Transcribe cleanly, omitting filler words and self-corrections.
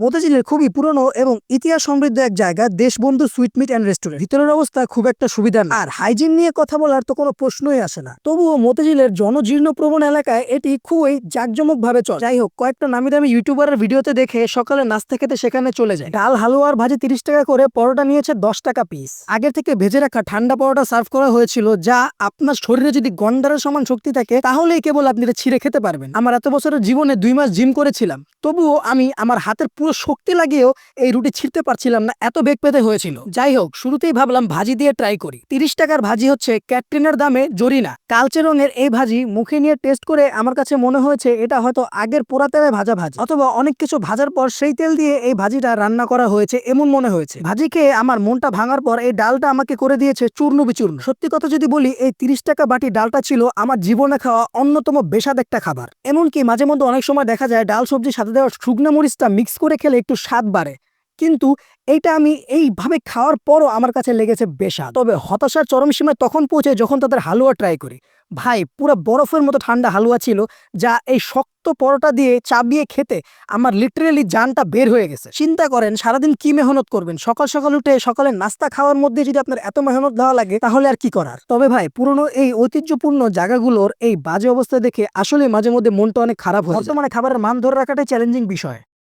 মতিঝিলের খুবই পুরনো এবং ইতিহাস সমৃদ্ধ এক জায়গা Deshbandhu sweet meat and restaurant. ভিতরের অবস্থা খুব একটা সুবিধা না, আর হাইজিন নিয়ে কথা বলার তো কোনো প্রশ্নই আসে না। তবুও মতিঝিলের জনজীর্ণ প্রবণ এলাকায় এটি খুবই জাঁকজমক ভাবে চলে। যাই হোক, কয়েকটা নামি দামি ইউটিউবারের ভিডিওতে দেখে সকালে নাস্তা খেতে সেখানে চলে যায়। ডাল, হালুয়া আর ভাজি 30 টাকা করে, পরোটা নিয়েছে 10 টাকা পিস। আগে থেকে ভেজে রাখা ঠান্ডা পরোটা সার্ভ করা হয়েছিল, যা আপনার শরীরে যদি গন্ডারের সমান শক্তি থাকে তাহলেই কেবল আপনি এটা ছিঁড়ে খেতে পারবেন। আমার এত বছরের জীবনে 2 মাস জিম করেছিলাম, তবুও আমি আমার হাতের পুরো শক্তি লাগিয়েও এই রুটি ছিঁড়তে পারছিলাম না, এত বেগ পেতে হয়েছিল। যাই হোক, শুরুতেই ভাবলাম ভাজি দিয়ে ট্রাই করি। 30 টাকার ভাজি হচ্ছে ক্যাটরিনার দামে জরিনা। কালচে রঙের এই ভাজি মুখে নিয়ে টেস্ট করে আমার কাছে মনে হয়েছে এটা হয়তো আগের পোড়া তেলে ভাজা ভাজি, অথবা অনেক কিছু ভাজার পর সেই তেল দিয়ে এই ভাজিটা রান্না করা হয়েছে এমন মনে হয়েছে। ভাজি খেয়ে আমার মনটা ভাঙার পর এই ডালটা আমাকে করে দিয়েছে চূর্ণ বিচূর্ণ। সত্যি কথা যদি বলি, এই 30 টাকা বাটি ডালটা ছিল আমার জীবনে খাওয়া অন্যতম বেস্বাদ একটা খাবার। এমনকি মাঝে মধ্যে অনেক সময় দেখা যায় ডাল সবজির সাথে দেওয়া শুকনো মরিচটা মিক্স করে খেলে একটু স্বাদ বাড়ে, কিন্তু এইটা আমি এইভাবে খাওয়ার পরও আমার কাছে লেগেছে বেস্বাদ। তবে হতাশার চরম সীমায় তখন পৌঁছে যখন তাদের হালুয়া ট্রাই করি। ভাই, পুরো বরফের মতো ঠান্ডা হালুয়া ছিল, যা এই শক্ত পরোটা দিয়ে চাবিয়ে খেতে আমার লিটারেলি জানটা বের হয়ে গেছে। চিন্তা করেন সারাদিন কি মেহনত করবেন, সকাল সকাল উঠে সকালের নাস্তা খাওয়ার মধ্যে যদি আপনার এত মেহনত দেওয়া লাগে তাহলে আর কি করার। তবে ভাই, পুরনো এই ঐতিহ্যপূর্ণ জায়গাগুলোর এই বাজে অবস্থা দেখে আসলে মাঝে মধ্যে মনটা অনেক খারাপ হয়। বর্তমানে খাবারের মান ধরে রাখাটাই চ্যালেঞ্জিং বিষয়।